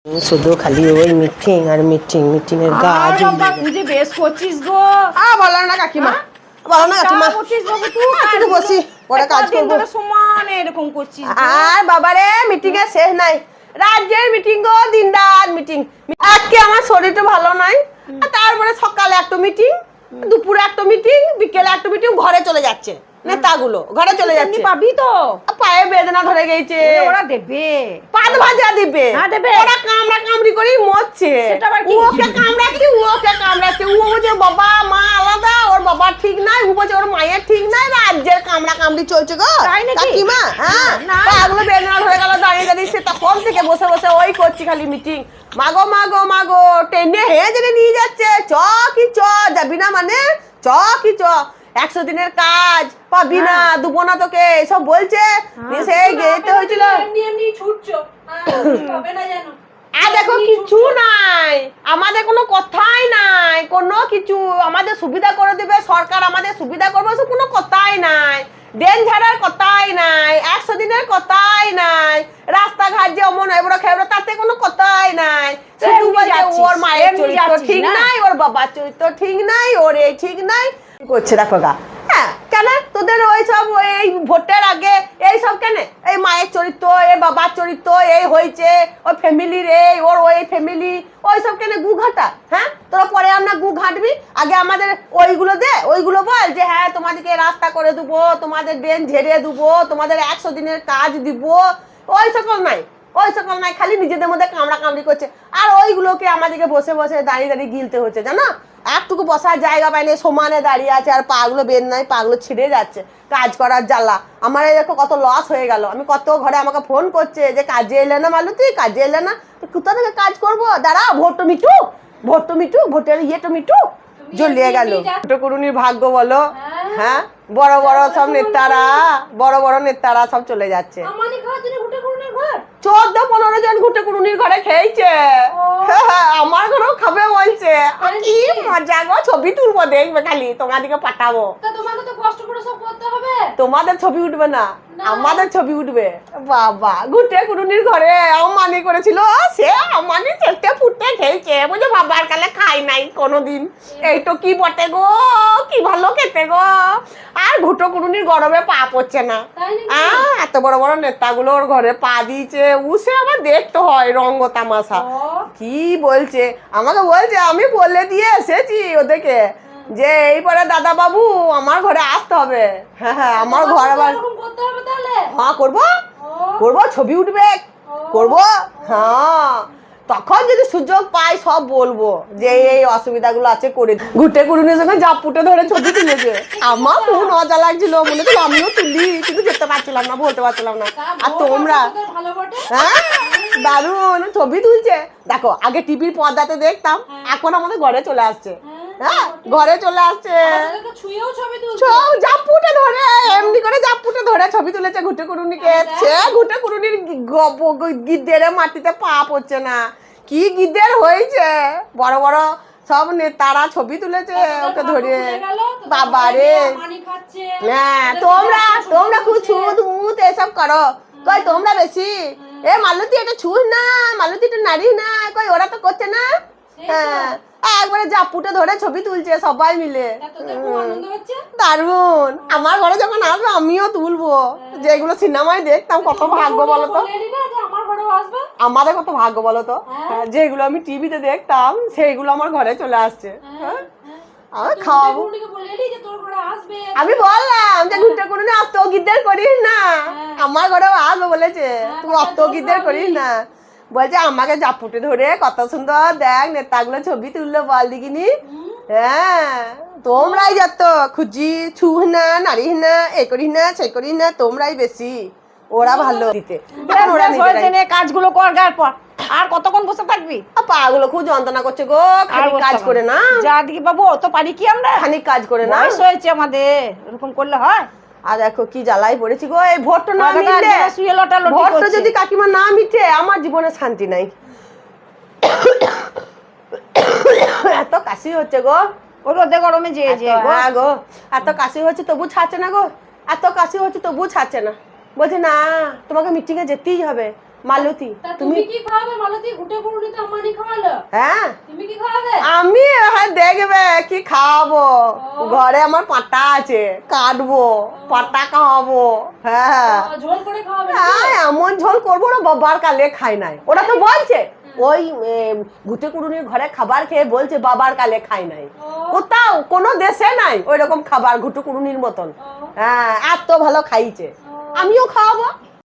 শুধু খালি ওই মিটিং আর মিটিং মিটিং এর কাজ। তুই যে বেশ করছিস গো। বলো না কাকিমা, বলো না কাকিমা। করছিস বাবু তুই একটু বসি, পরে কাজ করবো। সমানে এরকম করছিস। আর বাবারে মিটিং এর শেষ নাই, রাজ্যের মিটিং গো, দিন রাত মিটিং। আজকে আমার শরীরটা ভালো নাই, তারপরে সকালে একটা মিটিং, দুপুরে একটা মিটিং, বিকেলে একটা মিটিং, ঘরে চলে যাচ্ছে নেতাগুলো, ঘরে চলে যাচ্ছে। পাবি তো, পায়ে বেদনা ধরে গেছে। ওরা দেবে পাত ভাজা দিবে, ওরা কামড়া কামড়ি করেই মরছে। ওকে কামড়াচ্ছি, ওকে কামড়াচ্ছে। ও বলছে বাবা মা আলাদা, ওর বাবা ঠিক নাই, ও বলছে ওর মায়ের ঠিক নাই, রাজ্যের কামড়া কামড়ি চলছে গো কাকিমা। হ্যাঁ, পাগুলো বেদনা ধরে গেল, দাঁড়িয়ে দাঁড়িয়ে সে তখন থেকে বসে বসে ওই করছি খালি মিটিং। মাগো মাগো মাগো, টেনে হেঁচড়ে নিয়ে যাচ্ছে। চ কি চ, যাবি না মানে চ কি চ, 100 দিনের কাজ পাবি না, দুবো না তোকে, সব বলছে। সেই যেতে হয়েছিল। আর দেখো কিছু নাই, আমাদের কোনো কথাই নাই, কোনো কিছু আমাদের সুবিধা করে দেবে সরকার, আমাদের সুবিধা করবে, সে কোনো কথাই নাই। ড্রেন ঝাড়ার কথাই নাই, 100 দিনের কথাই নাই, রাস্তাঘাট যে অমন এবড়ো খেবড়ো তাতে কোনো কথাই নাই। শুধু বলছে ওর মায়ের চরিত্র ঠিক নাই, ওর বাবার চরিত্র ঠিক নাই, ওর এই ঠিক নাই করছে। দেখো গা, হ্যাঁ কেন তোদের ওই সব এই ভোটের আগে এই সব কেন, এই মায়ের চরিত্র, এই বাবার চরিত্র, এই হয়েছে, ওই ফ্যামিলির এই, ওর ওই ফ্যামিলি, ওই সব কেন গু ঘাটা? হ্যাঁ, তোরা পরে আমরা গু ঘাটবি, আগে আমাদের ওইগুলো দে, ওইগুলো বল যে হ্যাঁ তোমাদেরকে রাস্তা করে দেবো, তোমাদের ড্রেন ঝেড়ে দেবো, তোমাদের 100 দিনের কাজ দিব, ওই সকল নাই, ওই সকল নাই, খালি নিজেদের মধ্যে কামড়া কামড়ি করছে। আর ওইগুলোকে আমাদেরকে বসে বসে দাঁড়িয়ে দাঁড়িয়ে গিলতে হচ্ছে, জানো? একটুকু বসার জায়গা পাইনি, সমানে দাঁড়িয়ে আছে, আর পাগুলো বের নাই, পাগুলো ছিঁড়ে যাচ্ছে কাজ করার জ্বালা। আমার এই দেখো কত লস হয়ে গেল। আমি কত ঘরে আমাকে ফোন করছে যে কাজে এলে না মালতী, কাজে এলে না, কোথা থেকে কাজ করবো, দাঁড়াও ভোট মিটু, ভোট মিটু, ভোটের ইয়েটা মিটু, জ্বলিয়ে গেল। করুণীর ভাগ্য বলো। হ্যাঁ, বড় বড় সব নেতারা, বড় বড় নেতারা সব চলে যাচ্ছে। 14-15 জন ঘুটে কুড়ুনির ঘরে খেয়েছে, আমার ঘরেও খাবে বলছে। কি মজা গো, ছবি তুলবো দেখবে খালি, তোমাদেরকে পাঠাবো। তোমাদের ছবি উঠবে না, আমাদের ছবি উঠবে। বাবা, ঘুটে কুড়ুনির ঘরে আমানি করেছিল, সে আমানি চেটে ফুটে খেয়েছে, বুঝে বাবার কালে খাই নাই কোনোদিন। এই তো কি বটে গো, কি ভালো খেতে গো। আর ঘুটো কুড়ুনির গরমে পা পড়ছে না। এত বড় বড় নেতাগুলো ওর ঘরে পা দিয়েছে, উসে আবার দেখতে হয় রঙ্গ তামাশা। কি বলছে আমাকে, বলছে আমি বলে দিয়ে এসেছি ওদেরকে যে এইবারে দাদা বাবু আমার ঘরে আসতে হবে। হ্যাঁ হ্যাঁ, আমার ঘর আবার হ্যাঁ করবো, করবো, ছবি উঠবে, করবো। হ্যাঁ, তখন যদি সুযোগ পাই সব বলবো যে এই অসুবিধাগুলো আছে করে। ঘুটে কুড়ুনির সঙ্গে জাপুটে ধরে ছবি তুলেছে, আমার খুব মজা লাগছিল, মনে হচ্ছিল আমিও তুলি, কিন্তু যেতে পারছিলাম না, বলতে পারছিলাম না। আর তোমরা হ্যাঁ দারুণ ছবি তুলছে। দেখো আগে টিভির পর্দাতে দেখতাম, এখন আমাদের ঘরে চলে আসছে। হ্যাঁ, ঘরে চলে আসছে, জাপুটে ধরে, এমনি করে জাপুটে ধরে ছবি তুলেছে ঘুটে কুড়ুনিকে। সে ঘুটে কুড়ুনির গিদ্দের মাটিতে পা পড়ছে না, কি গিদ্দের হয়েছে। বড় বড় সব নেতারা ছবি তুলেছে ওকে ধরে। বাবারে, হ্যাঁ তোমরা তোমরা খুব ছুঁত মুত এসব করো, কই তোমরা বেশি। এ মালতী এটা ছুঁস না, মালতী এটা নাড়িস না, কই ওরা তো করছে না। হ্যাঁ, একবারে জাপুটে ধরে ছবি তুলছে সবাই মিলে, দারুন। আমার ঘরে যখন আসবে আমিও তুলবো, যেগুলো সিনেমায় দেখতাম। কত ভাগ্য বলো তো, আমাদের কত ভাগ্য বলো তো, যেগুলো আমি টিভিতে দেখতাম সেইগুলো আমার ঘরে চলে আসছে। আমি খাওয়াবো, আমি বললাম যে ঘুরতে করুন অত গিদ্দের করিস না, আমার ঘরেও আসবে বলেছে, তুই অত গিদ্দের করিস না। বলছে আমাকে জাপুটে ধরে কত সুন্দর দেখ নেতাগুলো ছবি তুললো, বল দিকিনি। হ্যাঁ, তোমরাই যত খুঁজি, ছুঁস না, নাড়িস না, এ করিস না, সে করিস না, তোমরাই বেশি, ওরা ভালো দিতে। কাজগুলো কর, আর কতক্ষণ বসে থাকবি? পাগুলো খুব যন্ত্রণা করছে গো, খানিক কাজ করে না। যা দিকে বাবু, অত পারি কি আমরা? খানিক কাজ করে না, বয়স হয়েছে আমাদের, এরকম করলে হয়? আর দেখো কি জ্বালাই পড়েছি গো, এই ভোটটা না মিটলে, ভোটটা যদি কাকিমা না মিটে আমার জীবনে শান্তি নাই। এত কাশি হচ্ছে গো, ও রোদে গরমে যে হ্যাঁ গো, এত কাশি হচ্ছে তবু ছাড়ছে না গো, এত কাশি হচ্ছে তবু ছাড়ছে না। বলছে না তোমাকে মিটিংয়ে যেতেই হবে, মালতী তা তুমি তুমি কি খাওয়াবে মালতী? ঘুটে কুড়ুনি তো আমারই খাওয়ালো, হ্যাঁ তুমি কি খাওয়াবে? আমি দেখবে কি খাওয়াবো, ঘরে আমার পাটা আছে, কাটবো পাটা খাওয়াবো। হ্যাঁ ঝোল করে খাওয়াবে নাকি? হ্যাঁ, এমন ঝোল করবো না বাবার কালে খাই নাই। ওরা তো বলছে ওই ঘুটে কুড়ুনির ঘরে খাবার খেয়ে বলছে বাবার কালে খাই নাই। কোথাও কোনো দেশে নাই ওই রকম খাবার ঘুটু কুড়ুনির মতন। হ্যাঁ এত ভালো খাইছে, আমিও খাওয়াবো।